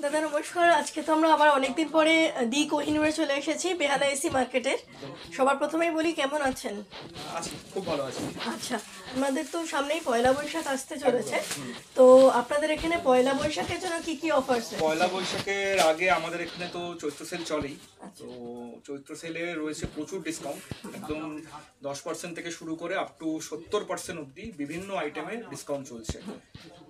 দাদা নমস্কার। আজকে তো আমরা আবার অনেকদিন পরে দি কোহিনুরে চলে এসেছি বেহালা এসি মার্কেটের। সবার প্রথমেই বলি কেমন আছেন? আছি, খুব ভালো আছি। আচ্ছা, আমাদের তো সামনেই পয়লা বৈশাখ আসতে চলেছে, তো আপনাদের এখানে পয়লা বৈশাখের জন্য কি কি অফার? পয়লা বৈশাখের আগে আমাদের এখানে তো চৈত্র সেল চলেই। তো চৈত্র সেলে রয়েছে প্রচুর ডিসকাউন্ট, একদম 10% থেকে শুরু করে আপ টু 70% অবধি বিভিন্ন আইটেমে ডিসকাউন্ট চলছে।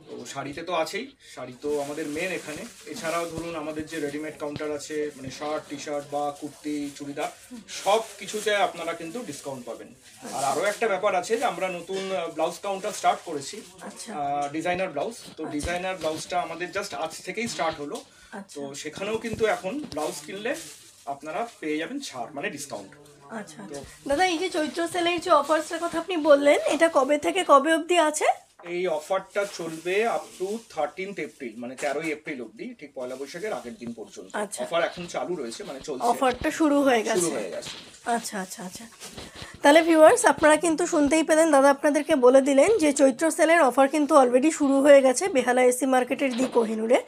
তো শাড়িতে তো আছেই, শাড়ি তো আমাদের মেন এখানে। এছাড়াও ধরুন আমাদের যে রেডিমেড কাউন্টার আছে, মানে শার্ট, টি শার্ট বা কুর্তি, চুড়িদার, সব কিছুতে আপনারা কিন্তু ডিসকাউন্ট পাবেন। আর আরও একটা ব্যাপার আছে যে আমরা নতুন ব্লাউজ কাউন্টার স্টার্ট করেছি, ডিজাইনার ব্লাউজ। তো ডিজাইনার ব্লাউজটা আমাদের জাস্ট আজ থেকেই স্টার্ট হলো। তো সেখানেও কিন্তু এখন ব্লাউজ কিনলে আপনারা পেয়ে যাবেন ছাড়, মানে ডিসকাউন্ট। আচ্ছা দাদা, এই যে চৈত্র সেলের যে অফারসের কথা আপনি বললেন, এটা কবে থেকে কবে অবধি আছে? এই অফারটা চলবে আপ টু 13 এপ্রিল, মানে 13 এপ্রিল অবধি, ঠিক পয়লা বৈশাখের আগের দিন পর্যন্ত। অফার এখন চালু রয়েছে, মানে চলছে, অফারটা শুরু হয়ে গেছে। আচ্ছা আচ্ছা আচ্ছা, তাহলে ভিউয়ার্স আপনারা কিন্তু শুনতেই পেলেন, দাদা আপনাদেরকে বলে দিলেন যে চৈত্র সেলের অফার কিন্তু অলরেডি শুরু হয়ে গেছে বেহালা এসি মার্কেটের দি কোহিনুরে।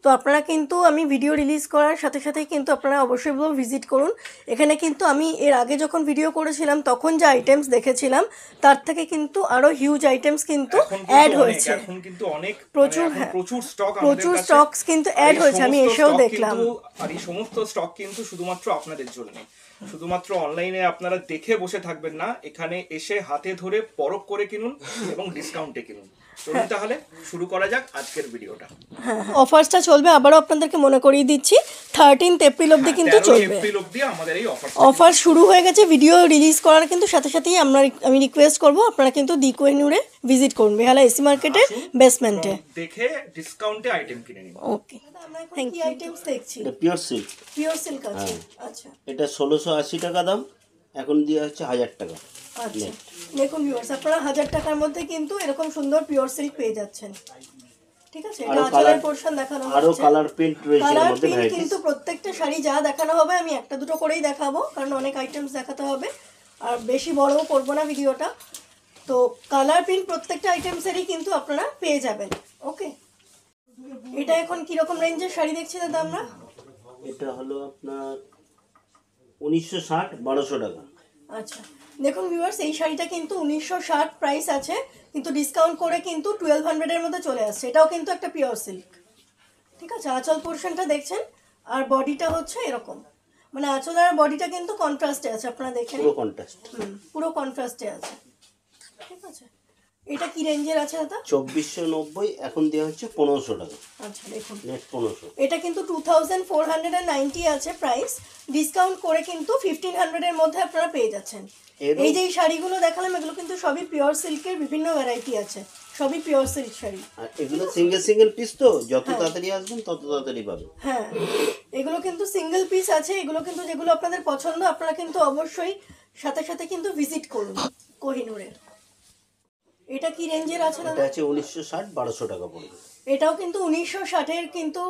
তো আপনারা কিন্তু, আমি ভিডিও রিলিজ করার সাথে সাথেই কিন্তু আপনারা অবশ্যই ভিজিট করুন। এখানে কিন্তু আমি এর আগে যখন ভিডিও করেছিলাম তখন যে আইটেমস দেখেছিলাম তার থেকে কিন্তু আরো হিউজ আইটেমস কিন্তু অ্যাড হয়েছে। এখন কিন্তু অনেক প্রচুর স্টকস কিন্তু অ্যাড হয়েছে, আমি এসেও দেখলাম। আর এই সমস্ত স্টক কিন্তু শুধুমাত্র আপনাদের জন্য, শুধুমাত্র অনলাইনে আপনারা দেখে বসে থাকবেন না, এখানে এসে হাতে ধরে পরখ করে কিনুন এবং ডিসকাউন্টে কিনুন। চলুন তাহলে শুরু করা যাক আজকের ভিডিওটা। অফারটা চলবে, আবারও আপনাদেরকে মনে করিয়ে দিচ্ছি, 13 এপ্রিল অবধি কিন্তু চলবে। এপ্রিল অবধি আমাদের এই অফার শুরু হয়ে গেছে। ভিডিও রিলিজ করার কিন্তু সাথে সাথেই আমি রিকোয়েস্ট করব আপনারা কিন্তু দি কোহিনুরে ভিজিট করুন, বেহালা এসি মার্কেটের বেসমেন্টে, দেখে ডিসকাউন্টে আইটেম কিনে নিন। ওকে, থ্যাংক ইউ। আইটেমস দেখছি, এটা পিওর সিল্ক। পিওর সিল্ক আছে। আচ্ছা, এটা 1680 টাকা দাম, এখন দিয়ে হচ্ছে 1000 টাকা। আচ্ছা দেখুন ভিউয়ার্স, আপনারা 1000 টাকার মধ্যে কিন্তু এরকম সুন্দর পিওর সিল্ক পেয়ে যাচ্ছেন। ঠিক আছে, এটা আঁচলের পোরশন দেখানো হচ্ছে। আরো কালার প্রিন্ট রয়েছে এর মধ্যে ভ্যারাইটিস। কিন্তু প্রত্যেকটা শাড়ি যা দেখানো হবে আমি একটা দুটো করেই দেখাবো, কারণ অনেক আইটেমস দেখাতে হবে আর বেশি বড়ও করব না ভিডিওটা। তো কালার প্রিন্ট প্রত্যেকটা আইটেমসেরই কিন্তু আপনারা পেয়ে যাবেন। ওকে, এটা এখন কি রকম রেঞ্জের শাড়ি দেখছি দাদা আমরা? এটা হলো আপনার 1960 1200 টাকা। আচ্ছা দেখুন ভিউয়ার্স, এই শাড়িটা কিন্তু 1960 প্রাইস আছে, কিন্তু ডিসকাউন্ট করে কিন্তু 1200 এর মধ্যে চলে আসছে। এটাও কিন্তু একটা পিওর সিল্ক। ঠিক আছে, আঁচল পোরশনটা দেখছেন আর বডিটা হচ্ছে এরকম, মানে আঁচল আর বডিটা কিন্তু কন্ট্রাস্টে আছে, আপনারা দেখেন পুরো কন্ট্রাস্ট। পুরো কন্ট্রাস্টে আছে। ঠিক আছে, এটা কি রেঞ্জের আছে দাদা? 2490, এখন দেওয়া হচ্ছে 1500 টাকা। আচ্ছা দেখুন, নেট 1500। এটা কিন্তু 2490 আছে প্রাইস, ডিসকাউন্ট করে কিন্তু 1500 এর মধ্যে আপনারা পেয়ে যাচ্ছেন। এই যে শাড়িগুলো দেখালাম এগুলো কিন্তু সবই পিওর সিল্কের, বিভিন্ন ভ্যারাইটি আছে, সবই পিওর সিল্ক শাড়ি। আর এগুলো সিঙ্গেল পিস, তো যত তাড়াতাড়ি আসবেন তত তাড়াতাড়ি পাবেন। হ্যাঁ, এগুলো কিন্তু সিঙ্গেল পিস আছে। এগুলো কিন্তু যেগুলো আপনাদের পছন্দ আপনারা কিন্তু অবশ্যই সাথে সাথে কিন্তু ভিজিট করুন কোহিনুরে। এটা কি রেঞ্জের আছে দাদা? এটা আছে 1960 1200 টাকা পড়বে। এটাও কিন্তু 1960 এর কিন্তু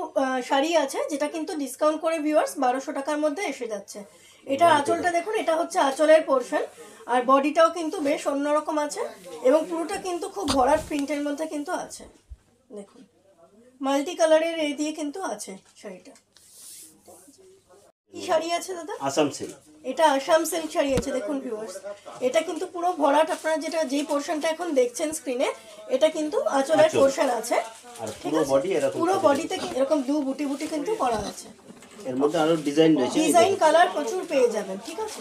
শাড়ি আছে, যেটা কিন্তু ডিসকাউন্ট করে ভিউয়ার্স 1200 টাকার মধ্যে এসে যাচ্ছে। এটা আঁচলটা দেখুন, এটা হচ্ছে আঁচলের পোরশন, আর বডিটাও কিন্তু বেশ অন্যরকম আছে এবং পুরোটা কিন্তু খুব ভরাট প্রিন্টের মধ্যে কিন্তু আছে। দেখুন মাল্টি কালারের এই দিয়ে কিন্তু আছে শাড়িটা। কি শাড়ি আছে দাদা? আসাম সিল্ক। এটা আসাম সিল্ক শাড়ি আছে। দেখুন ভিউয়ার্স, এটা কিন্তু পুরো ভরাট, আপনারা যেই পোরশনটা এখন দেখছেন স্ক্রিনে, এটা কিন্তু আঁচলের পোরশন আছে। আর পুরো বডি এরকম, পুরো বডিতে এরকম দু বুটি বুটি কিন্তু করা আছে। এর মধ্যে আরো ডিজাইন রয়েছে, ডিজাইন কালার প্রচুর পেয়ে যাবেন। ঠিক আছে,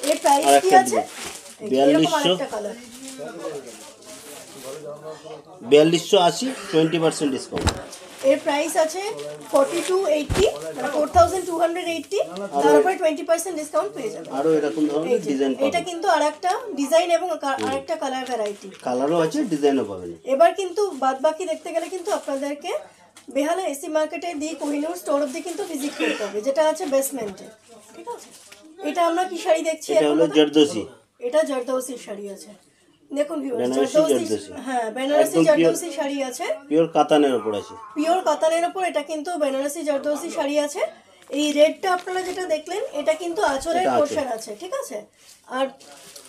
এর প্রাইস কি আছে? 4280 কালার 4280, 20% ডিসকাউন্ট। এর প্রাইস আছে 4280, মানে 4280, তার উপরে 20% ডিসকাউন্ট পেয়ে যাবেন। আরো এরকম ধরনের ডিজাইন পাবেন। এটা কিন্তু আরেকটা ডিজাইন এবং আরেকটা কালার ভ্যারাইটি, কালারও আছে, ডিজাইনও পাবেন। এবার কিন্তু বাদবাকি দেখতে গেলে কিন্তু আপনাদেরকে বেহালা এসি মার্কেটে দি কোহিনুর স্টোর অবধি কিন্তু ভিজিট করতে হবে, যেটা আছে বেসমেন্টে। ঠিক আছে, এটা আমরা কি শাড়ি দেখছি? এটা হলো জরদোসি। এটা জরদৌসির শাড়ি আছে। দেখুন ভিউয়ার্স, জরদৌসি, হ্যাঁ বেনারসি জরদৌসি শাড়ি আছে, পিওর কাতানের উপর আছে। পিওর কাতানের উপর এটা কিন্তু বেনারসি জরদৌসি শাড়ি আছে। এই রেডটা আপনারা যেটা দেখলেন এটা কিন্তু আঁচলের পোরশন আছে। ঠিক আছে, আর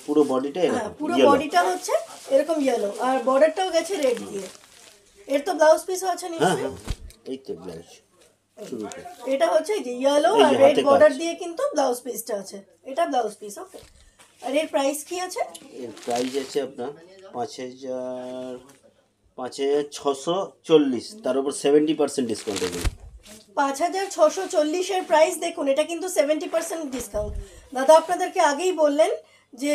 পুরো বডিটা এরকম, পুরো বডিটা হচ্ছে এরকম ইয়েলো, আর বর্ডারটাও গেছে রেড দিয়ে। এর তো ব্লাউজ পিসও আছে নিশ্চয়ই। এই তো ব্লাউজ শুরুতে। এটা হচ্ছে যে ইয়েলো এই আর যে রেড হাতে বর্ডার কাজ। দিয়ে কিন্তু ব্লাউজ পিসটা আছে, এটা ব্লাউজ পিস। ওকে, আর এর প্রাইস কি আছে? এর প্রাইস আছে আপনার 5,640, তার উপর 70% ডিসকাউন্ট হবে। 5,640-এর প্রাইস দেখুন, এটা কিন্তু 70% ডিসকাউন্ট। দাদা আপনাদেরকে আগেই বললেন যে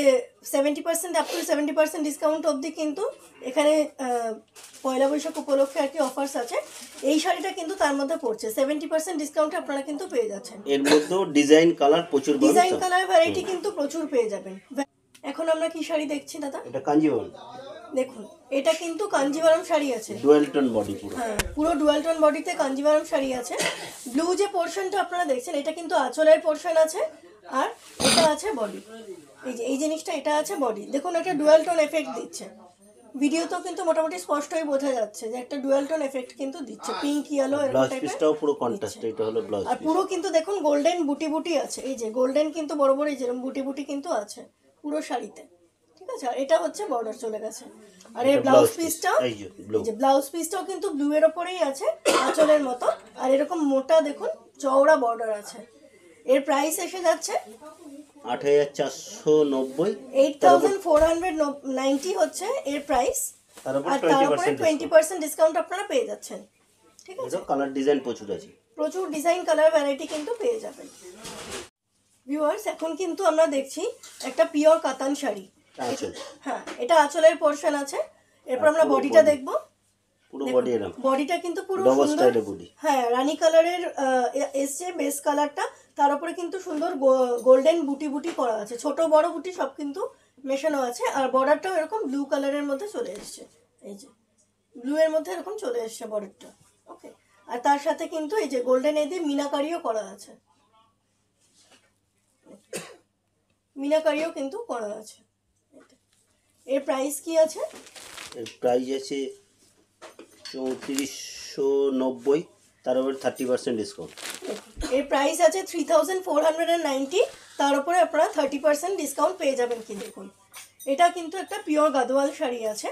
70% আপ টু 70% ডিসকাউন্ট অবধি কিন্তু এখানে পয়লা বৈশাখ উপলক্ষে আর কি অফার্স আছে। এই শাড়িটা কিন্তু তার মধ্যে পড়ছে 70% ডিসকাউন্টে আপনারা কিন্তু পেয়ে যাচ্ছেন। এর মধ্যেও ডিজাইন কালার প্রচুর পাবেন ডিজাইন তো। কালার ভ্যারাইটি কিন্তু প্রচুর পেয়ে যাবেন। এখন আমরা কি শাড়ি দেখছি দাদা? এটা কাঞ্জিবরম দেখুন, এটা কিন্তু কাঞ্জিভারম শাড়ি আছে। ডুয়াল টোন বডি পুরো। হ্যাঁ, পুরো ডুয়াল টোন বডিতে কাঞ্জিভারম শাড়ি আছে। ব্লু যে পোর্শনটা আপনারা দেখছেন এটা কিন্তু আঁচলের পোর্শন আছে, আর এটা আছে বডি। এই যে এই জিনিসটা, এটা আছে বডি। দেখুন এটা ডুয়াল টোন এফেক্ট দিচ্ছে। ভিডিওতেও কিন্তু মোটামুটি স্পষ্টই বোঝা যাচ্ছে যে একটা ডুয়াল টোন এফেক্ট কিন্তু দিচ্ছে, পিঙ্ক ইয়েলো এরকম ব্লাউজ টাইপের। পিসটাও পুরো কন্ট্রাস্ট, এটা হলো ব্লাউজ আর পিস। পুরো কিন্তু দেখুন গোল্ডেন বুটি বুটি আছে, এই যে গোল্ডেন কিন্তু বড় বড় এই যেরকম বুটি বুটি কিন্তু আছে পুরো শাড়িতে। ঠিক আছে, আর এটা হচ্ছে বর্ডার চলে গেছে। আর এর এটা ব্লাউজ blouse piece, পিসটাও, এই যে blue। এই যে ব্লাউজ পিসটাও কিন্তু ব্লু এর ওপরেই আছে আঁচলের মতো, আর এরকম মোটা দেখুন চওড়া বর্ডার আছে। এর প্রাইস এসে যাচ্ছে 8,490, 8,490 হচ্ছে এর প্রাইস। তার উপর আর তার উপরে 20% 20% ডিসকাউন্ট আপনারা পেয়ে যাচ্ছেন। ঠিক আছে, এটা কালার ডিজাইন প্রচুর আছে। প্রচুর ডিজাইন কালার ভ্যারাইটি কিন্তু পেয়ে যাবেন। ভিউয়ার্স, এখন কিন্তু আমরা দেখছি একটা পিওর কাতান শাড়ি। আঁচল হ্যাঁ, এটা আঁচলের পোর্শন আছে। এরপর আমরা পুরো বডিটা body। দেখব। পুরো বডি এরকম বডিটা কিন্তু পুরো ডবল সুন্দর, স্টাইলের বডি। হ্যাঁ রানী কালারের এসছে বেস কালারটা, তার উপরে কিন্তু সুন্দর গোল্ডেন বুটি বুটি করা আছে, ছোট বড় বুটি সব কিন্তু মেশানো আছে। আর বর্ডারটাও এরকম ব্লু কালারের মধ্যে চলে এসছে, এই যে ব্লু এর মধ্যে এরকম চলে এসছে বর্ডারটা। ওকে, আর তার সাথে কিন্তু এই যে গোল্ডেন এ দিয়ে মিনাকারিও করা আছে, মিনাকারিও কিন্তু করা আছে। এর প্রাইস কি আছে? এর প্রাইস আছে 3490, তার উপর 30% ডিসকাউন্ট। এর প্রাইস আছে 3,490, তার উপরে আপনারা 30% ডিসকাউন্ট পেয়ে যাবেন। কি দেখুন, এটা কিন্তু একটা পিওর গাদোয়াল শাড়ি আছে,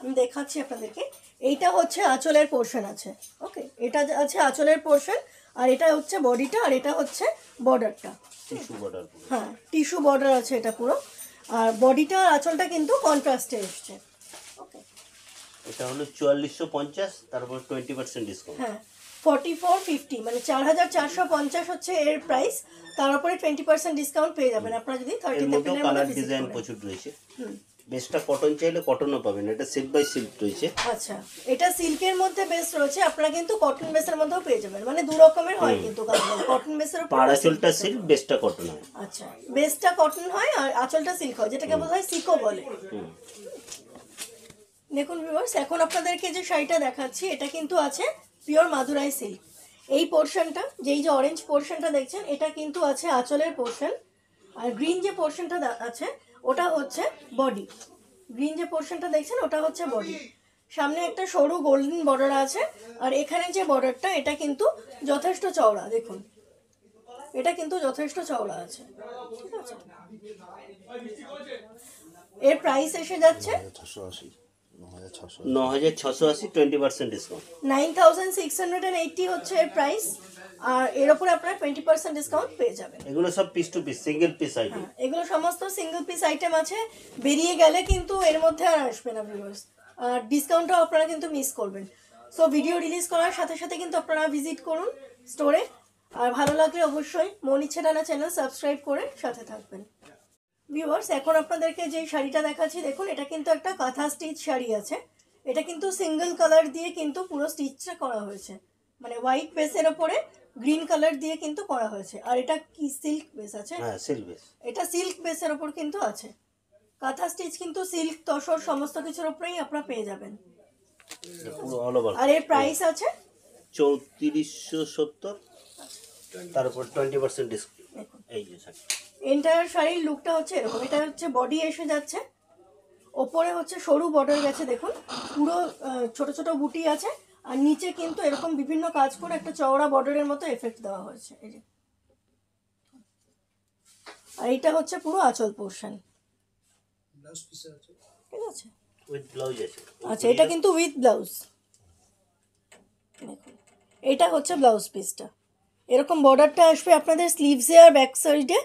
আমি দেখাচ্ছি আপনাদেরকে। এইটা হচ্ছে আঁচলের পোর্শন আছে। ওকে, এটা আছে আঁচলের পোর্শন, আর এটা হচ্ছে বডিটা, আর এটা হচ্ছে বর্ডারটা। Tissue border. হ্যাঁ, টিস্যু বর্ডার আছে এটা পুরো, আর বডিটা আর আঁচলটা কিন্তু কন্ট্রাস্টে এসছে। ওকে, এটা হলো 4450, তারপর 20% ডিসকাউন্ট। হ্যাঁ 4450, মানে 4,450 হচ্ছে এর প্রাইস, তার উপরে 20% ডিসকাউন্ট পেয়ে যাবেন আপনারা যদি এর 30 মধ্যে এপ্রিলের কালার মধ্যে ডিজাইন ভিজিট করেন। প্রচুর রয়েছে। বেস্টটা কটন চাইলে কটনও পাবেন, এটা সিল্ক বাই সিল্ক রয়েছে। আচ্ছা, এটা সিল্কের মধ্যে বেস রয়েছে, আপনারা কিন্তু কটন বেসের মধ্যেও পেয়ে যাবেন, মানে দু রকমের হয় কিন্তু কটন বেসের উপর। পাড়াচলটা সিল্ক, বেস্টটা কটন হয়। আচ্ছা, বেসটা কটন হয় আর আঁচলটা সিল্ক হয়, যেটাকে বলা হয় সিকো বলে। দেখুন ভিউয়ার্স, এখন আপনাদেরকে যে শাড়িটা দেখাচ্ছি এটা কিন্তু আছে পিওর মাদুরাই সিল্ক। এই পোর্শনটা, যেই যে অরেঞ্জ পোর্শনটা দেখছেন, এটা কিন্তু আছে আঁচলের পোর্শন, আর গ্রিন যে পোর্শনটা আছে ওটা হচ্ছে বডি। গ্রিন যে পোর্শনটা দেখছেন ওটা হচ্ছে বডি। সামনে একটা সরু গোল্ডেন বর্ডার আছে, আর এখানে যে বর্ডারটা এটা কিন্তু যথেষ্ট চওড়া। দেখুন, এটা কিন্তু যথেষ্ট চওড়া আছে। ঠিক আছে, এর প্রাইস এসে যাচ্ছে 9,680, 20% ডিসকাউন্ট। 9,680 হচ্ছে এর প্রাইস, আর এর উপরে আপনারা 20% ডিসকাউন্ট পেয়ে যাবেন। এগুলো সব piece to piece, single piece item. এগুলো সমস্ত সিঙ্গেল পিস আইটেম আছে, বেরিয়ে গেলে কিন্তু এর মধ্যে আর আসবে না ভিউয়ার্স, আর ডিসকাউন্টটাও আপনারা কিন্তু মিস করবেন। সো ভিডিও রিলিজ করার সাথে সাথে কিন্তু আপনারা ভিজিট করুন স্টোরে, আর ভালো লাগলে অবশ্যই মন ইচ্ছে ডানা চ্যানেল সাবস্ক্রাইব করে সাথে থাকবেন। ভিউয়ার্স, এখন আপনাদেরকে যে শাড়িটা দেখাচ্ছি দেখুন, এটা কিন্তু একটা কাঁথা স্টিচ শাড়ি আছে। এটা কিন্তু সিঙ্গেল কালার দিয়ে কিন্তু পুরো স্টিচটা করা হয়েছে, মানে হোয়াইট বেসের ওপরে গ্রিন কালার দিয়ে কিন্তু করা হয়েছে। আর এটা কি সিল্ক বেস আছে? হ্যাঁ, সিল্ক বেস। এটা সিল্ক বেসের ওপর কিন্তু আছে। কাঁথা স্টিচ কিন্তু সিল্ক তসর সমস্ত কিছুর উপরেই আপনারা পেয়ে যাবেন। পুরো অল ওভার। আর এর প্রাইস আছে 3470, তারপর 20% ডিসকাউন্ট। দেখুন, এই যে শাড়ি, এন্টায়ার শাড়ির লুকটা হচ্ছে এরকম। এটা হচ্ছে বডি এসে যাচ্ছে, ওপরে হচ্ছে সরু বর্ডার গেছে দেখুন, পুরো ছোট ছোট বুটি আছে, আর নিচে কিন্তু এরকম বিভিন্ন কাজ করে একটা চওড়া বর্ডারের মতো এফেক্ট দেওয়া হয়েছে। এই যে, আর এটা হচ্ছে পুরো আঁচল পোর্শন। ঠিক আছে, উইথ ব্লাউজ আছে। আচ্ছা এটা কিন্তু উইথ ব্লাউজ। দেখুন, এটা হচ্ছে ব্লাউজ পিসটা, এরকম বর্ডারটা আসবে আপনাদের স্লিভসে আর ব্যাক সাইডে,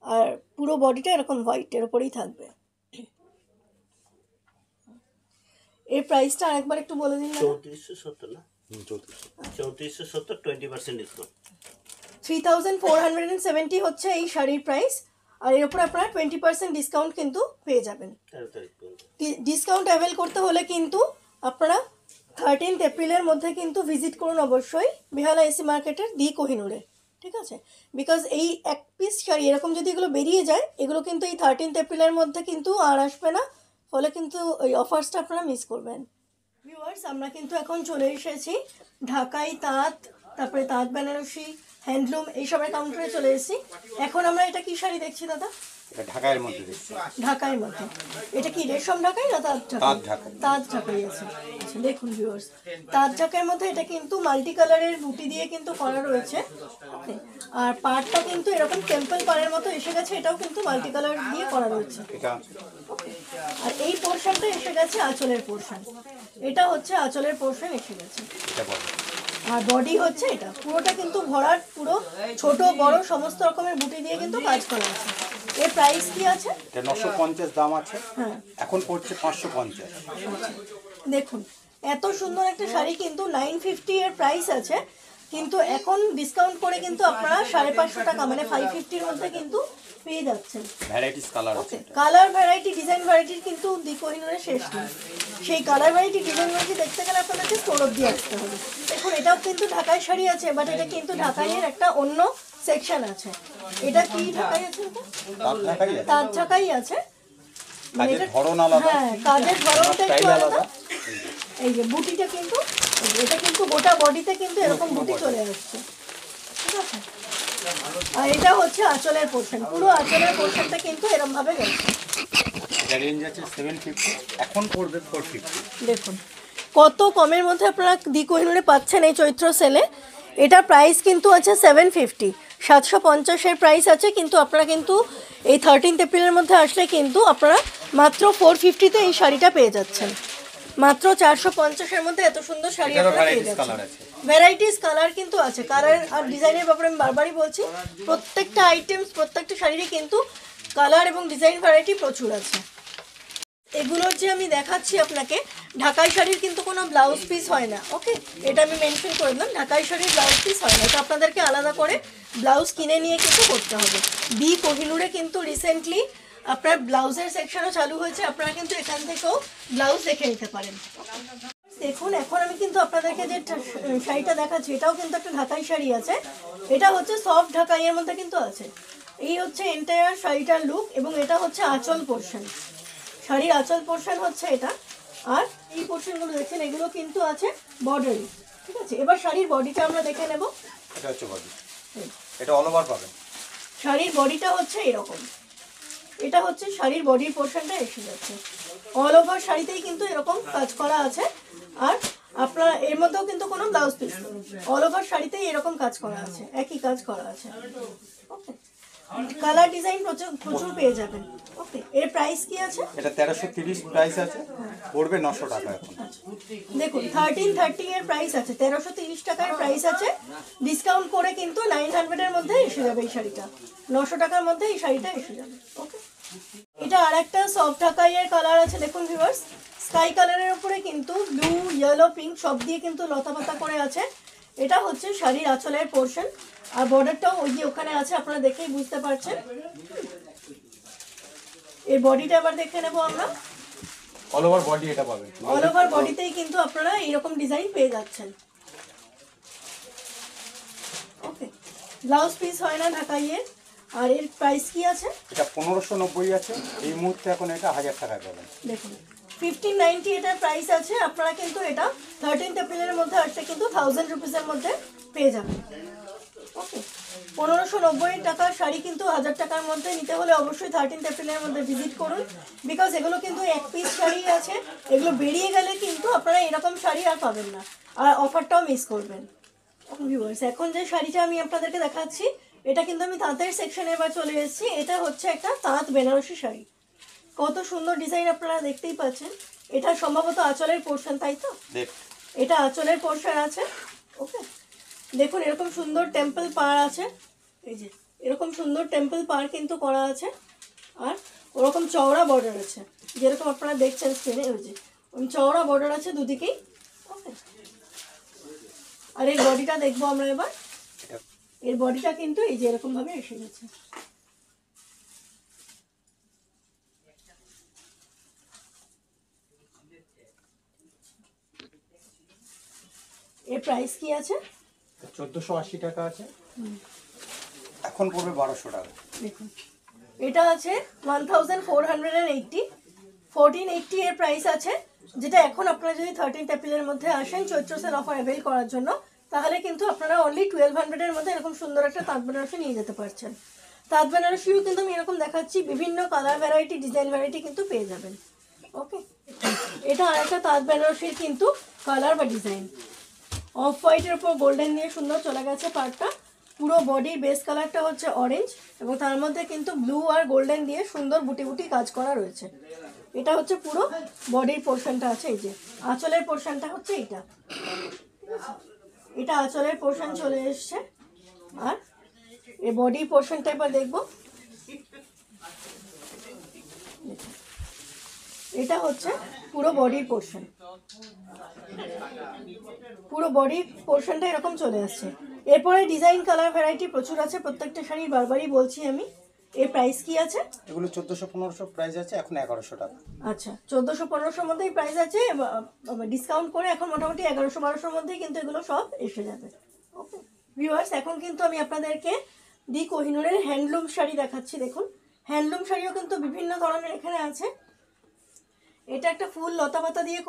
আর পুরো বডিটা এরকম হোয়াইটের ওপরেই থাকবে। এর প্রাইসটা আরেকবার একটু বলে দিন। 3470 না? 3470 20% ডিসকাউন্ট। 3470 হচ্ছে এই শাড়ির প্রাইস, আর এর উপর আপনারা 20% ডিসকাউন্ট কিন্তু পেয়ে যাবেন। 13 তারিখ পর্যন্ত। ডিসকাউন্ট অ্যাভেল করতে হলে কিন্তু আপনারা 13 এপ্রিলের মধ্যে কিন্তু ভিজিট করুন অবশ্যই বেহালা এসি মার্কেটের দি কোহিনুরে, ঠিক আছে? বিকজ এই এক পিস শাড়ি এরকম যদি এগুলো বেরিয়ে যায়, এগুলো কিন্তু এই 13 এপ্রিলের মধ্যে কিন্তু আর আসবে না, ফলে কিন্তু ওই অফার্সটা আপনারা মিস করবেন। ভিউয়ার্স, আমরা কিন্তু এখন চলে এসেছি ঢাকাই তাঁত, তারপরে তাঁত বেনারসি, হ্যান্ডলুম এইসবের কাউন্টারে চলে এসেছি। এখন আমরা এটা কি শাড়ি দেখছি দাদা? এটা ঢাকাইয়ের মধ্যে দেখছি। ঢাকাইয়ের মধ্যে। এটা কি রেশম ঢাকাই না তাঁত ঢাকাই? তাঁত ঢাকাই। তাঁত ঢাকাই আছে। আচ্ছা দেখুন ভিউয়ার্স, তাঁত ঢাকাইয়ের মধ্যে এটা কিন্তু মাল্টি কালারের বুটি দিয়ে কিন্তু করা রয়েছে। Okay, আর পাড়টা কিন্তু এরকম টেম্পল পাড়ের মতো এসে গেছে, এটাও কিন্তু মাল্টি কালার দিয়ে করা রয়েছে। এটা আর এই পোর্শনটা এসে গেছে আঁচলের পোর্শন, এটা হচ্ছে আঁচলের পোর্শন এসে গেছে। এটা বলো। আর বডি হচ্ছে এটা, পুরোটা কিন্তু ভরাট, পুরো ছোট বড় সমস্ত রকমের বুটি দিয়ে কিন্তু কাজ করা আছে। এর প্রাইস কি আছে? এটা 950 দাম আছে, হ্যাঁ এখন পড়ছে 550। দেখুন, এত সুন্দর একটা শাড়ি কিন্তু 950 এর প্রাইস আছে, কিন্তু এখন ডিসকাউন্ট করে কিন্তু আপনারা 550 টাকা মানে 550 এর মধ্যে কিন্তু পেয়ে যাচ্ছেন। ভ্যারাইটিস কালার আছে। কালার ভ্যারাইটি, ডিজাইন ভ্যারাইটির কিন্তু দি কোহিনুরে শেষ নেই। সেই কালার ভ্যারাইটি, ডিজাইন ভ্যারাইটি দেখতে গেলে আপনাদেরকে স্টোর অব্দি আসতে হবে। দেখুন, এটাও কিন্তু ঢাকাই শাড়ি আছে, বাট এটা কিন্তু ঢাকাইয়ের একটা অন্য সেকশন আছে। এটা কি ঢাকাই আছে? তাঁত ঢাকাই আছে। তাঁত ঢাকাই আছে, মানে কাজের এটা- ধরন আলাদা, হ্যাঁ, কাজের ধরনটা একটু স্টাইল আলাদা। আলাদা। এই যে বুটিটা কিন্তু, এটা কিন্তু গোটা বডিতে কিন্তু এরকম বুটি চলে আসছে, ঠিক আছে? আর এটা হচ্ছে আঁচলের পোর্শন, পুরো আঁচলের পোর্শনটা কিন্তু এরকম ভাবে গেছে। এটা রেঞ্জ আছে 750, এখন পড়বে 450। দেখুন কত কমের মধ্যে আপনারা দি কোহিনুরে পাচ্ছেন এই চৈত্র সেলে। এটার প্রাইস কিন্তু আছে 750, 750-এর প্রাইস আছে, কিন্তু আপনারা কিন্তু এই 13 এপ্রিলের মধ্যে আসলে কিন্তু আপনারা মাত্র 450-তে এই শাড়িটা পেয়ে যাচ্ছেন। মাত্র 450-এর মধ্যে এত সুন্দর শাড়ি এটারও আপনারা পেয়ে varieties যাচ্ছেন। colour আছে। ভ্যারাইটিস কালার কিন্তু আছে। কালার আর ডিজাইনের ব্যাপারে আমি বারবারই বলছি, প্রত্যেকটা আইটেমস, প্রত্যেকটা শাড়িরই কিন্তু কালার এবং ডিজাইন ভ্যারাইটি প্রচুর আছে। এগুলোর যে আমি দেখাচ্ছি আপনাকে, ঢাকাই শাড়ির কিন্তু কোনো ব্লাউজ পিস হয় না। ওকে, এটা আমি মেনশন করে দিলাম, ঢাকাই শাড়ির ব্লাউজ পিস হয় না, এটা আপনাদেরকে আলাদা করে ব্লাউজ কিনে নিয়ে কিন্তু করতে হবে। দি কোহিনুরে কিন্তু রিসেন্টলি আপনার ব্লাউজের সেকশনও চালু হয়েছে, আপনারা কিন্তু এখান থেকেও ব্লাউজ দেখে নিতে পারেন। দেখুন, এখন আমি কিন্তু আপনাদেরকে যে শাড়িটা দেখাচ্ছি, এটাও কিন্তু একটা ঢাকাই শাড়ি আছে। এটা হচ্ছে সফট ঢাকাইয়ের মধ্যে কিন্তু আছে। এই হচ্ছে এন্টায়ার শাড়িটার লুক, এবং এটা হচ্ছে আঁচল পোর্শন, শাড়ির আঁচল পোর্শন হচ্ছে এটা। আর এই পোর্শনগুলো দেখছেন, এগুলো কিন্তু আছে বর্ডারি, ঠিক আছে? এবার শাড়ির বডিটা আমরা দেখে নেব। এটা হচ্ছে বডি, এটা অল ওভার পাবেন। শাড়ির বডিটা হচ্ছে এরকম, এটা হচ্ছে শাড়ির বডির পোর্শনটা এসে যাচ্ছে। অল ওভার শাড়িতেই কিন্তু এরকম কাজ করা আছে, আর আপনার এর মধ্যেও কিন্তু কোনো ব্লাউজ পিস নেই, অল ওভার শাড়িতেই এরকম কাজ করা আছে, একই কাজ করা আছে। ওকে, কালার ডিজাইন প্রচুর প্রচুর পেয়ে যাবেন। ওকে, এর প্রাইস কি আছে? এটা 1330 প্রাইস আছে, পড়বে 900 টাকা এখন। দেখুন, 1330 এর প্রাইস আছে, 1330 টাকার প্রাইস আছে, ডিসকাউন্ট করে কিন্তু 900 এর মধ্যে এসে যাবে এই শাড়িটা, 900 টাকার মধ্যে এই শাড়িটা এসে যাবে। ওকে, এটা আরেকটা সফট ঢাকাইয়ের কালার আছে। দেখুন ভিউয়ার্স, স্কাই কালারের উপরে কিন্তু ব্লু, ইয়েলো, পিঙ্ক সব দিয়ে কিন্তু লতা পাতা করে আছে। এটা হচ্ছে শাড়ির আঁচলের পোর্শন, আর বর্ডারটাও ওই যে ওখানে আছে, আপনারা দেখেই বুঝতে পারছেন। এই বডিটা আবার দেখে নেবো আমরা। অল ওভার বডি এটা পাবেন। অল ওভার বডিতেই কিন্তু আপনারা এইরকম ডিজাইন পেয়ে যাচ্ছেন। ওকে, ব্লাউজ পিস হয় না ঢাকাইয়ের। আর এর প্রাইস কি আছে? এটা 1590 আছে, এই মুহূর্তে এখন এটা 1000 টাকায় পাবেন। দেখুন, 1590 এটার প্রাইস আছে, আপনারা কিন্তু এটা 13 এপ্রিলের মধ্যে আসলে কিন্তু 1000 রুপিসের মধ্যে পেয়ে যাবেন। ওকে, 1590 টাকার শাড়ি কিন্তু 1000 টাকার মধ্যে নিতে হলে অবশ্যই 13 এপ্রিলের মধ্যে ভিজিট করুন, বিকজ এগুলো কিন্তু এক পিস শাড়ি আছে, এগুলো বেরিয়ে গেলে কিন্তু আপনারা এরকম শাড়ি আর পাবেন না, আর অফারটাও মিস করবেন। ভিউয়ার্স, এখন যে শাড়িটা আমি আপনাদেরকে দেখাচ্ছি, এটা কিন্তু আমি তাঁতের সেকশনে এবার চলে এসেছি। এটা হচ্ছে একটা তাঁত বেনারসি শাড়ি, কত সুন্দর ডিজাইন আপনারা দেখতেই পাচ্ছেন। এটা সম্ভবত আঁচলের পোর্শন, তাই তো? দেখ, এটা আঁচলের পোর্শন আছে। ওকে, দেখুন এরকম সুন্দর টেম্পল পার আছে, এই যে এরকম সুন্দর টেম্পল পার কিন্তু করা আছে, আর ওরকম চওড়া বর্ডার আছে যেরকম আপনারা দেখছেন স্ক্রিনে, ওই যে চওড়া বর্ডার আছে দুদিকেই। ওকে, আর এই বডিটা দেখবো আমরা এবার। এর বডিটা কিন্তু এই যে এরকম ভাবে এসে গেছে। এর প্রাইস কি আছে? 1480 টাকা আছে, এখন পড়বে 1200 টাকা। দেখুন এটা আছে 1480, 1480 এর প্রাইস আছে, যেটা এখন আপনারা যদি 13th এপ্রিলের মধ্যে আসেন চৈত্র সেল অফার অ্যাভেল করার জন্য, তাহলে কিন্তু আপনারা অনলি 1200 এর মধ্যে এরকম সুন্দর একটা তাঁত বেনারসি নিয়ে যেতে পারছেন। তাঁত বেনারসিও কিন্তু আমি এরকম দেখাচ্ছি, বিভিন্ন কালার ভ্যারাইটি, ডিজাইন ভ্যারাইটি কিন্তু পেয়ে যাবেন। ওকে, এটা আরেকটা তাঁত বেনারসির কিন্তু কালার বা ডিজাইন, অফ হোয়াইটের উপর গোল্ডেন দিয়ে সুন্দর চলে গেছে পার্টটা। পুরো বডির বেস কালারটা হচ্ছে অরেঞ্জ এবং তার মধ্যে কিন্তু ব্লু আর গোল্ডেন দিয়ে সুন্দর বুটি বুটি কাজ করা রয়েছে। এটা হচ্ছে পুরো বডির পোর্শনটা আছে, এই যে আঁচলের পোর্শনটা হচ্ছে এইটা, এটা আঁচলের পোর্শন চলে এসছে। আর এই বডি পোর্শনটা এবার দেখবো, এটা হচ্ছে পুরো বডির পোর্শন, পুরো বডির পোর্শনটা এরকম চলে আসছে। এরপরে ডিজাইন কালার ভ্যারাইটি প্রচুর আছে, প্রত্যেকটা শাড়ির বারবারই বলছি আমি। এর প্রাইস কি আছে? এগুলো 1400-1500 প্রাইস আছে, এখন 1100 টাকা। আচ্ছা, 1400-1500 মধ্যেই প্রাইস আছে, ডিসকাউন্ট করে এখন মোটামুটি 1100-1200 মধ্যেই কিন্তু এগুলো সব এসে যাবে। ওকে ভিউয়ার্স, এখন কিন্তু আমি আপনাদেরকে দি কোহিনুরের হ্যান্ডলুম শাড়ি দেখাচ্ছি। দেখুন হ্যান্ডলুম শাড়িও কিন্তু বিভিন্ন ধরনের এখানে আছে। এটা একটা ফুল লতা পাতা দিয়ে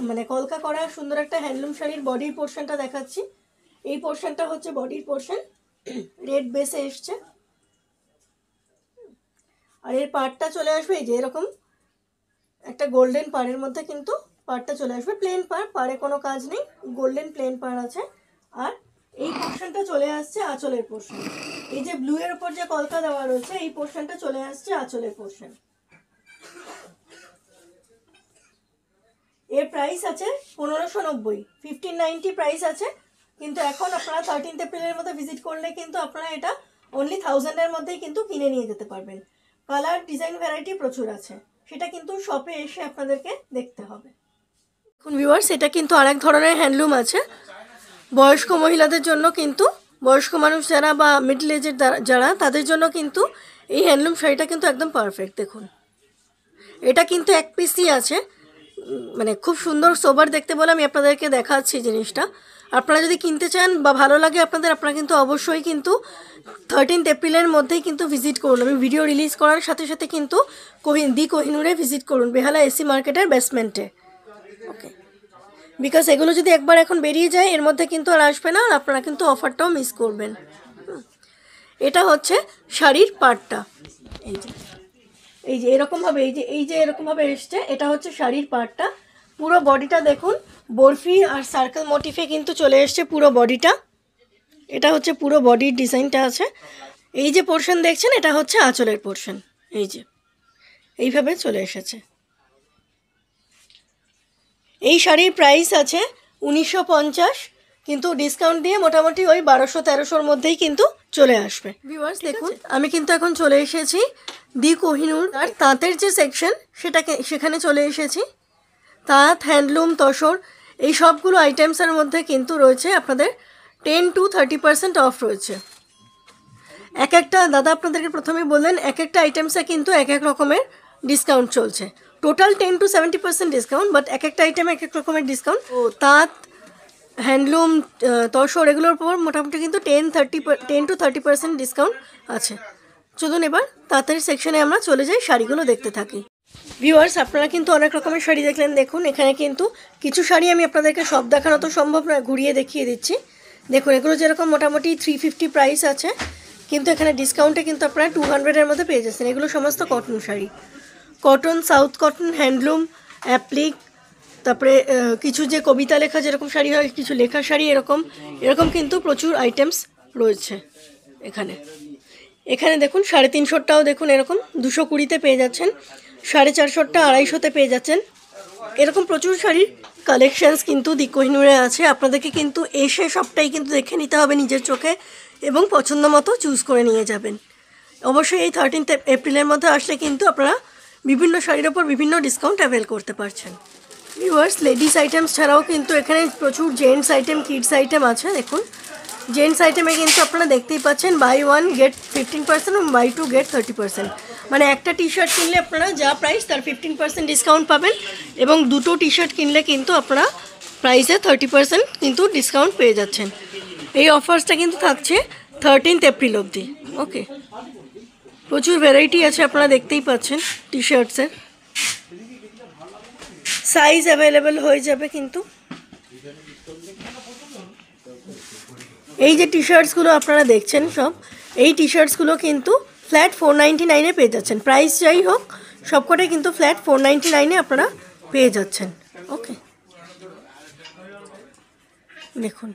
মানে কলকা করা সুন্দর একটা হ্যান্ডলুম শাড়ির বডির পোর্শনটা দেখাচ্ছি। এই পোর্শনটা হচ্ছে বডির পোর্শন, রেড বেসে এসছে। আর এর পাড়টা চলে আসবে এই যে এরকম একটা গোল্ডেন পাড়ের মধ্যে কিন্তু পাড়টা চলে আসবে, প্লেন পাড়, পাড়ে কোনো কাজ নেই, গোল্ডেন প্লেন পাড় আছে। আর এই পোর্শনটা চলে আসছে আঁচলের পোর্শন, এই যে ব্লু এর উপর যে কলকা দেওয়া রয়েছে এই পোর্শনটা চলে আসছে আঁচলের পোর্শন। এর প্রাইস আছে 1590, 1590 প্রাইস আছে, কিন্তু এখন আপনারা 13th এপ্রিলের মধ্যে ভিজিট করলে কিন্তু আপনারা এটা অনলি 1000 এর মধ্যেই কিন্তু কিনে নিয়ে যেতে পারবেন। কালার ডিজাইন ভ্যারাইটি প্রচুর আছে, সেটা কিন্তু শপে এসে আপনাদেরকে দেখতে হবে। এখন ভিউয়ার্স, এটা কিন্তু আরেক ধরনের হ্যান্ডলুম আছে বয়স্ক মহিলাদের জন্য, কিন্তু বয়স্ক মানুষ যারা বা মিডল এজের যারা, তাদের জন্য কিন্তু এই হ্যান্ডলুম শাড়িটা কিন্তু একদম পারফেক্ট। দেখুন এটা কিন্তু এক পিসই আছে, মানে খুব সুন্দর সোবার দেখতে বলে আমি আপনাদেরকে দেখাচ্ছি জিনিসটা। আপনারা যদি কিনতে চান বা ভালো লাগে আপনাদের, আপনারা কিন্তু অবশ্যই কিন্তু 13th এপ্রিলের মধ্যেই কিন্তু ভিজিট করুন। আমি ভিডিও রিলিজ করার সাথে সাথে কিন্তু দি কোহিনুরে ভিজিট করুন, বেহালা এসি মার্কেটের বেসমেন্টে। ওকে, বিকজ এগুলো যদি একবার এখন বেরিয়ে যায় এর মধ্যে কিন্তু আর আসবে না, আর আপনারা কিন্তু অফারটাও মিস করবেন। এটা হচ্ছে শাড়ির পাড়টা, এই যে এরকমভাবে, এই যে এরকমভাবে এসছে, এটা হচ্ছে শাড়ির পাড়টা। পুরো বডিটা দেখুন বরফি আর সার্কেল মোটিফে কিন্তু চলে এসছে পুরো বডিটা। এটা হচ্ছে পুরো বডির ডিজাইনটা আছে। এই যে পোর্শন দেখছেন এটা হচ্ছে আঁচলের পোর্শন, এই যে এইভাবে চলে এসেছে। এই শাড়ির প্রাইস আছে 1950, কিন্তু ডিসকাউন্ট দিয়ে মোটামুটি ওই 1200-1300 মধ্যেই কিন্তু চলে আসবে। ভিউয়ার্স দেখুন, আমি কিন্তু এখন চলে এসেছি দি কোহিনুর আর তাঁতের যে সেকশন সেখানে চলে এসেছি। তাঁত, হ্যান্ডলুম, তসর এই সবগুলো আইটেমসের মধ্যে কিন্তু রয়েছে আপনাদের 10 to 30% অফ রয়েছে। এক একটা দাদা আপনাদেরকে প্রথমেই বললেন এক একটা আইটেমসে কিন্তু এক এক রকমের ডিসকাউন্ট চলছে, টোটাল 10 to 70% ডিসকাউন্ট, বাট এক একটা আইটেমে এক এক রকমের ডিসকাউন্ট। ও তাঁত, হ্যান্ডলুম, তসর এগুলোর উপর মোটামুটি কিন্তু 10 to 30% ডিসকাউন্ট আছে। চলুন এবার তাঁতের সেকশনে আমরা চলে যাই, শাড়িগুলো দেখতে থাকি। ভিউয়ার্স, আপনারা কিন্তু অনেক রকমের শাড়ি দেখলেন। দেখুন এখানে কিন্তু কিছু শাড়ি আমি আপনাদেরকে সব দেখানো তো সম্ভব নয়, ঘুরিয়ে দেখিয়ে দিচ্ছি। দেখুন এগুলো যেরকম মোটামুটি 350 প্রাইস আছে, কিন্তু এখানে ডিসকাউন্টে কিন্তু আপনারা 200-এর মধ্যে পেয়ে যাচ্ছেন। এগুলো সমস্ত cotton sari, cotton, south cotton, handloom, applique, তারপরে কিছু যে কবিতা লেখা যেরকম শাড়ি হয়, কিছু লেখা শাড়ি, এরকম কিন্তু প্রচুর আইটেমস রয়েছে এখানে। এখানে দেখুন 350টাও দেখুন এরকম 220-তে পেয়ে যাচ্ছেন, 450টা 250-তে পেয়ে যাচ্ছেন। এরকম প্রচুর শাড়ির কালেকশনস কিন্তু দি কোহিনুরে আছে। আপনাদেরকে কিন্তু এসে সবটাই কিন্তু দেখে নিতে হবে নিজের চোখে এবং পছন্দ মতো চুজ করে নিয়ে যাবেন। অবশ্যই এই 13 এপ্রিলের মধ্যে আসলে কিন্তু আপনারা বিভিন্ন শাড়ির ওপর বিভিন্ন ডিসকাউন্ট অ্যাভেল করতে পারছেন। ভিউয়ার্স, লেডিস আইটেমস ছাড়াও কিন্তু এখানে প্রচুর জেন্টস আইটেম, কিডস আইটেম আছে। দেখুন, জেন্টস আইটেমে কিন্তু আপনারা দেখতেই পাচ্ছেন বাই 1 গেট 15% এবং বাই 2 গেট 30%। মানে একটা টি শার্ট কিনলে আপনারা যা প্রাইস তার 15% ডিসকাউন্ট পাবেন এবং দুটো টি শার্ট কিনলে কিন্তু আপনারা প্রাইসে 30% কিন্তু ডিসকাউন্ট পেয়ে যাচ্ছেন। এই অফার্সটা কিন্তু থাকছে 13 এপ্রিল অবধি। ওকে, প্রচুর ভ্যারাইটি আছে, আপনারা দেখতেই পাচ্ছেন টি শার্টসের। সাইজ অ্যাভেলেবেল হয়ে যাবে কিন্তু। এই যে টি শার্টসগুলো আপনারা দেখছেন সব, এই টি শার্টসগুলো কিন্তু ফ্ল্যাট 499-এ পেয়ে যাচ্ছেন। প্রাইস যাই হোক সবকটাই কিন্তু ফ্ল্যাট 499-এ আপনারা পেয়ে যাচ্ছেন। ওকে, দেখুন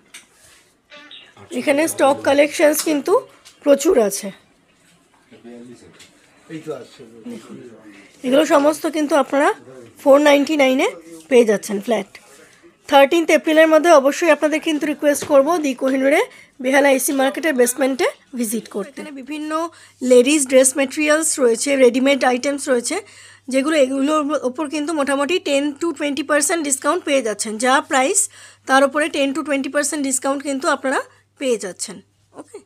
এখানে স্টক কালেকশনস কিন্তু প্রচুর আছে। দেখুন, এগুলো সমস্ত কিন্তু আপনারা 499-এ পেয়ে যাচ্ছেন ফ্ল্যাট। 13 এপ্রিলের মধ্যে অবশ্যই আপনাদের কিন্তু রিকোয়েস্ট করব দি কোহিনুরে বেহালা এসি মার্কেটের বেসমেন্টে ভিজিট করতে। এখানে বিভিন্ন লেডিস ড্রেস মেটেরিয়ালস রয়েছে, রেডিমেড আইটেমস রয়েছে, এগুলোর ওপর কিন্তু মোটামুটি 10 to 20% ডিসকাউন্ট পেয়ে যাচ্ছেন। যা প্রাইস তার উপরে 10 to 20% ডিসকাউন্ট কিন্তু আপনারা পেয়ে যাচ্ছেন। ওকে,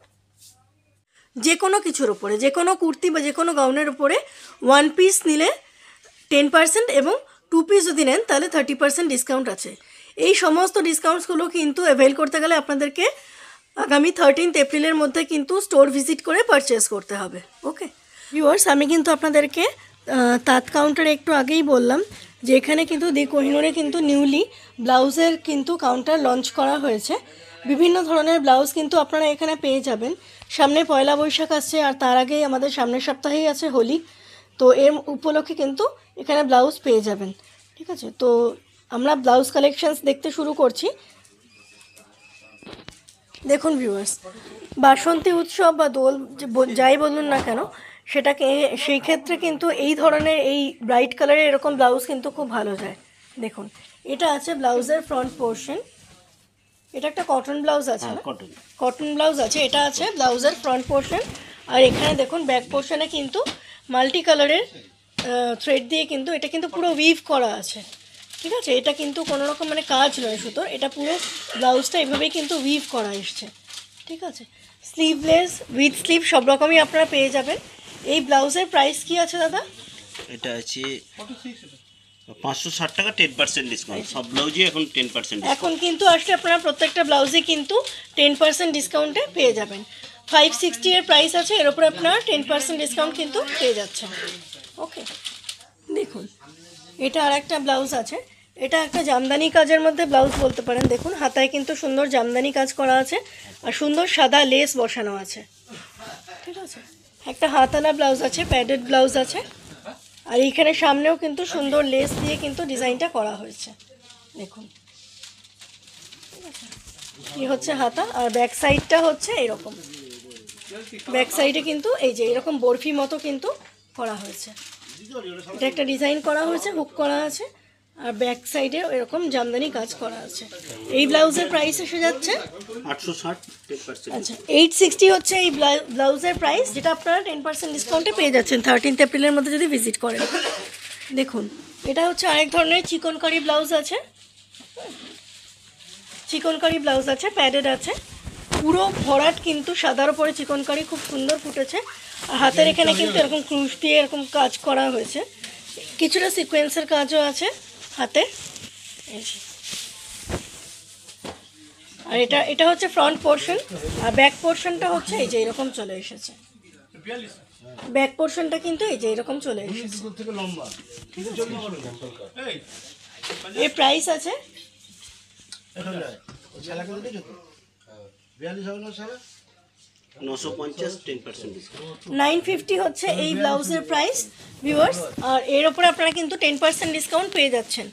যে কোনো কিছুর ওপরে, যে কোনো কুর্তি বা যে কোনো গাউনের উপরে 1 পিস নিলে 10% এবং 2 পিস যদি নেন তাহলে 30% ডিসকাউন্ট আছে। এই সমস্ত ডিসকাউন্টসগুলো কিন্তু অ্যাভেল করতে গেলে আপনাদেরকে আগামী 13 এপ্রিলের মধ্যে কিন্তু স্টোর ভিজিট করে পারচেস করতে হবে। ওকে ভিউয়ার্স, আমি কিন্তু আপনাদেরকে তাঁত কাউন্টারে একটু আগেই বললাম যে এখানে কিন্তু দি কোহিনুরে কিন্তু নিউলি ব্লাউজের কিন্তু কাউন্টার লঞ্চ করা হয়েছে। বিভিন্ন ধরনের ব্লাউজ কিন্তু আপনারা এখানে পেয়ে যাবেন। সামনে পয়লা বৈশাখ আসছে আর তার আগেই আমাদের সামনের সপ্তাহেই আছে হোলি, তো এর উপলক্ষে কিন্তু এখানে ব্লাউজ পেয়ে যাবেন। ঠিক আছে, তো আমরা ব্লাউজ কালেকশনস দেখতে শুরু করছি। দেখুন ভিউয়ার্স, বাসন্তী উৎসব বা দোল যাই বলুন না কেন সেটাকে, সেই ক্ষেত্রে কিন্তু এই ধরনের এই ব্রাইট কালারের এরকম ব্লাউজ কিন্তু খুব ভালো যায়। দেখুন, এটা আছে ব্লাউজের ফ্রন্ট পোর্শন, এটা একটা কটন ব্লাউজ আছে, কটন ব্লাউজ আছে, এটা আছে ব্লাউজের ফ্রন্ট পোর্শন। আর এখানে দেখুন ব্যাক পোর্শনে কিন্তু মাল্টি কালারের থ্রেড দিয়ে কিন্তু এটা কিন্তু পুরো উইভ করা আছে। ঠিক আছে, এটা কিন্তু কোনো রকম মানে কাজ নয় সুতোর, এটা পুরো ব্লাউজটা এভাবেই কিন্তু উইভ করা এসছে। ঠিক আছে, স্লিভলেস উইথ স্লিভ সব রকমই আপনারা পেয়ে যাবেন। এই ব্লাউজের প্রাইস কি আছে দাদা? এটা আছে 560 টাকা, 10% ডিসকাউন্ট। সব ব্লাউজে এখন 10% এখন কিন্তু আসলে আপনারা প্রত্যেকটা ব্লাউজে কিন্তু 10% ডিসকাউন্টে পেয়ে যাবেন। 560 এর প্রাইস আছে, এর উপরে আপনারা 10% ডিসকাউন্ট কিন্তু পেয়ে যাচ্ছেন। ওকে, দেখুন এটা আর একটা ব্লাউজ আছে, এটা একটা জামদানি কাজের মধ্যে ব্লাউজ বলতে পারেন। দেখুন হাতায় কিন্তু সুন্দর জামদানি কাজ করা আছে আর সুন্দর সাদা লেস বসানো আছে। ঠিক আছে, একটা হাতালা ব্লাউজ আছে, প্যাডেড ব্লাউজ আছে, আর এইখানে সামনেও কিন্তু সুন্দর লেস দিয়ে কিন্তু ডিজাইনটা করা হয়েছে। দেখুন এই হচ্ছে হাতা, আর ব্যাক সাইডটা হচ্ছে এরকম। ব্যাক সাইডে কিন্তু এই যে এরকম বরফি মতো কিন্তু করা হয়েছে। এটা একটা ডিজাইন করা হয়েছে, হুক করা আছে, আর ব্যাক সাইডে এরকম জামদানি কাজ করা আছে। এই ব্লাউজের প্রাইস এসে যাচ্ছে 860, 10%। আচ্ছা, 860 হচ্ছে এই ব্লাউজের প্রাইস, যেটা আপনারা 10% ডিসকাউন্টে পেয়ে যাচ্ছেন 13 এপ্রিলের মধ্যে যদি ভিজিট করেন। দেখুন এটা হচ্ছে আরেক ধরনের চিকনকারি ব্লাউজ আছে, চিকনকারি ব্লাউজ আছে, প্যাডেড আছে, পুরো ভরাট কিন্তু সাদার উপরে চিকনকারি খুব সুন্দর ফুটেছে। আর হাতের এখানে কিন্তু এরকম ক্রুশ দিয়ে এরকম কাজ করা হয়েছে, কিছুটা সিকোয়েন্সের কাজও আছে হাতে। আর এটা হচ্ছে ফ্রন্ট পোর্শন, আর ব্যাক পোর্শনটা হচ্ছে এই যে এরকম চলে এসেছে। ব্যাক পোর্শনটা কিন্তু এই যে এরকম চলে এসেছে। এর প্রাইস আছে 950, 10% ডিসকাউন্ট। 950 হচ্ছে এই ব্লাউজের প্রাইস ভিউয়ার্স, আর এর ওপরে আপনারা কিন্তু 10% ডিসকাউন্ট পেয়ে যাচ্ছেন।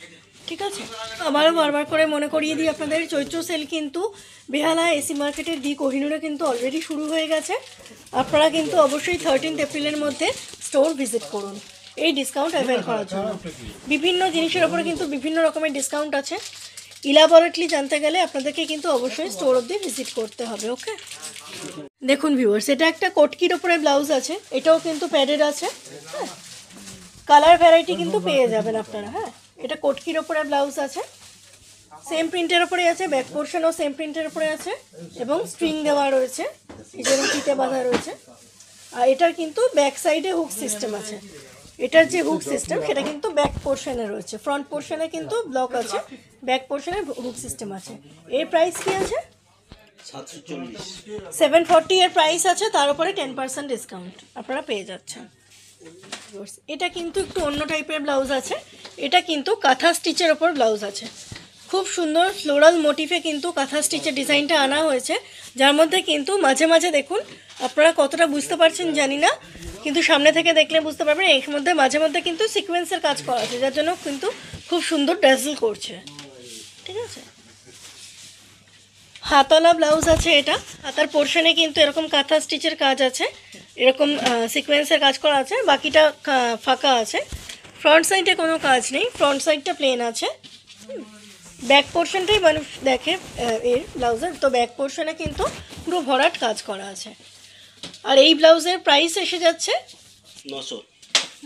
ঠিক আছে, আবারও বারবার করে মনে করিয়ে দিই আপনাদের, চৈত্র সেল কিন্তু বেহালা এসি মার্কেটের দি কোহিনুরে কিন্তু অলরেডি শুরু হয়ে গেছে। আপনারা কিন্তু অবশ্যই 13 এপ্রিলের মধ্যে স্টোর ভিজিট করুন এই ডিসকাউন্ট অ্যাভেল করার জন্য। বিভিন্ন জিনিসের ওপরে কিন্তু বিভিন্ন রকমের ডিসকাউন্ট আছে। ইলাবরেটলি জানতে গেলে আপনাদেরকে কিন্তু অবশ্যই স্টোর অবধি ভিজিট করতে হবে। ওকে, দেখুন ভিউয়ার্স, এটা একটা কটকির ওপরে ব্লাউজ আছে, এটাও কিন্তু প্যাডেড আছে। হ্যাঁ, কালার ভ্যারাইটি কিন্তু পেয়ে যাবেন আপনারা। হ্যাঁ, এটা কটকির ওপরে ব্লাউজ আছে, সেম প্রিন্টের ওপরে আছে, ব্যাক পোর্শনও সেম প্রিন্টের ওপরে আছে এবং স্ট্রিং দেওয়া রয়েছে, এই যেরকম ফিতে বাঁধা রয়েছে। আর এটার কিন্তু ব্যাক সাইডে হুক সিস্টেম আছে। এটার যে হুক সিস্টেম সেটা কিন্তু ব্যাক পোর্শনে রয়েছে, ফ্রন্ট পোর্শনে কিন্তু ব্লক আছে, ব্যাক পোর্শনে হুক সিস্টেম আছে। এর প্রাইস কি আছে? 740। 740 এর প্রাইস আছে, তার উপরে 10% ডিসকাউন্ট আপনারা পেয়ে যাচ্ছেন। এটা কিন্তু একটু অন্য টাইপের ব্লাউজ আছে, এটা কিন্তু কাঁথা স্টিচের ওপর ব্লাউজ আছে। খুব সুন্দর ফ্লোরাল মোটিফে কিন্তু কাঁথা স্টিচের ডিজাইনটা আনা হয়েছে, যার মধ্যে কিন্তু মাঝে মাঝে দেখুন, আপনারা কতটা বুঝতে পারছেন জানি না, কিন্তু সামনে থেকে দেখলে বুঝতে পারবেন এর মধ্যে মাঝে মধ্যে কিন্তু সিকোয়েন্সের কাজ করা আছে, যার জন্য কিন্তু খুব সুন্দর ড্যাজল করছে। ঠিক আছে, হাতলা ব্লাউজ আছে, এটা হাতার পোর্শনে কিন্তু এরকম কাঁথা স্টিচের কাজ আছে, এরকম সিকোয়েন্সের কাজ করা আছে, বাকিটা ফাঁকা আছে। ফ্রন্ট সাইডে কোনো কাজ নেই, ফ্রন্ট সাইডটা প্লেন আছে। ব্যাক পোর্শনটাই মানুষ দেখে এর ব্লাউজের, তো ব্যাক পোর্শনে কিন্তু পুরো ভরাট কাজ করা আছে। আর এই ব্লাউজের প্রাইস এসে যাচ্ছে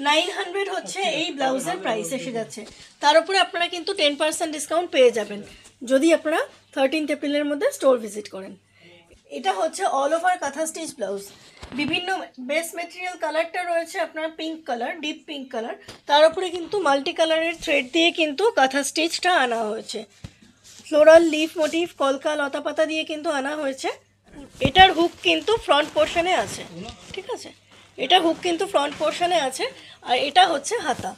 900 হচ্ছে এই ব্লাউজের প্রাইস এসে যাচ্ছে। তার উপরে আপনারা কিন্তু 10% ডিসকাউন্ট পেয়ে যাবেন যদি আপনারা 13 এপ্রিলের মধ্যে স্টোর ভিজিট করেন। এটা হচ্ছে অল ওভার কাঁথা স্টিচ ব্লাউজ, বিভিন্ন বেস মেটেরিয়াল কালারটা রয়েছে আপনার pink colour, deep pink colour, তার উপরে কিন্তু মাল্টি কালারের থ্রেড দিয়ে কিন্তু কাঁথা স্টিচটা আনা হয়েছে। ফ্লোরাল লিফ মোটিভ, কলকা লতা পাতা দিয়ে কিন্তু আনা হয়েছে। এটার হুক কিন্তু ফ্রন্ট পোর্শনে আছে। ঠিক আছে, এটা হুক কিন্তু ফ্রন্ট পোর্শনে আছে। আর এটা হচ্ছে হাতা,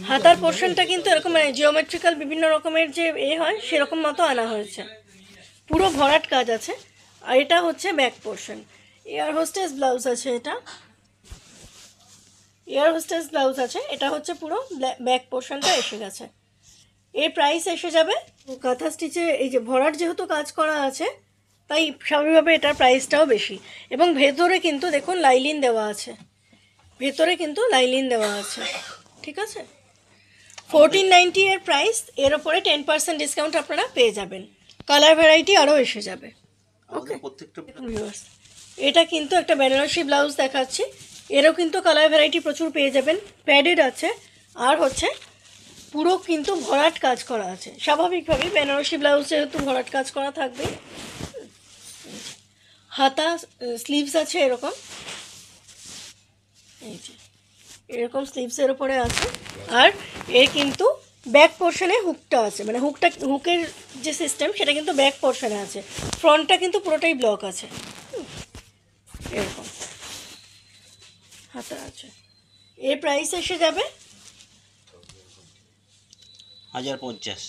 হাতার পোর্শনটা কিন্তু এরকম জিওমেট্রিক্যাল বিভিন্ন রকমের যে হয় সেরকম মতো আনা হয়েছে, পুরো ভরাট কাজ আছে। আর এটা হচ্ছে back portion, air hostess blouse আছে, এটা এয়ার হোস্টেস ব্লাউজ আছে, এটা হচ্ছে পুরো ব্যাক পোর্শনটা এসে গেছে। এর প্রাইস এসে যাবে, কাঁথা স্টিচে এই যে ভরাট যেহেতু কাজ করা আছে তাই স্বাভাবিকভাবে এটার প্রাইসটাও বেশি। এবং ভেতরে কিন্তু দেখুন লাইলিন দেওয়া আছে, ভেতরে কিন্তু লাইলিন দেওয়া আছে। ঠিক আছে, 1490 এর প্রাইস, এর ওপরে 10% ডিসকাউন্ট আপনারা পেয়ে যাবেন। কালার ভ্যারাইটি আরও এসে যাবে। ওকে, প্রত্যেকটা এটা কিন্তু একটা বেনারসি ব্লাউজ দেখাচ্ছি, এরও কিন্তু কালার ভ্যারাইটি প্রচুর পেয়ে যাবেন। প্যাডেড আছে আর হচ্ছে পুরো কিন্তু ভরাট কাজ করা আছে। স্বাভাবিকভাবেই বেনারসি ব্লাউজ যেহেতু ভরাট কাজ করা থাকবে। হাতা স্লিভস আছে এরকম, এই যে এরকম স্লিভসের ওপরে আছে। আর এর কিন্তু ব্যাক পোর্শনে হুকটা আছে, মানে হুকের যে সিস্টেম সেটা কিন্তু ব্যাক পোর্শনে আছে, ফ্রন্টটা কিন্তু পুরোটাই ব্লক আছে। এরকম হাতা আছে। এর প্রাইস এসে যাবে 1050।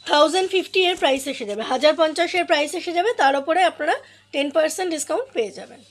1050 এর প্রাইস এসে যাবে, 1050 এর প্রাইস এসে যাবে, তার উপরে আপনারা 10% ডিসকাউন্ট পেয়ে যাবেন।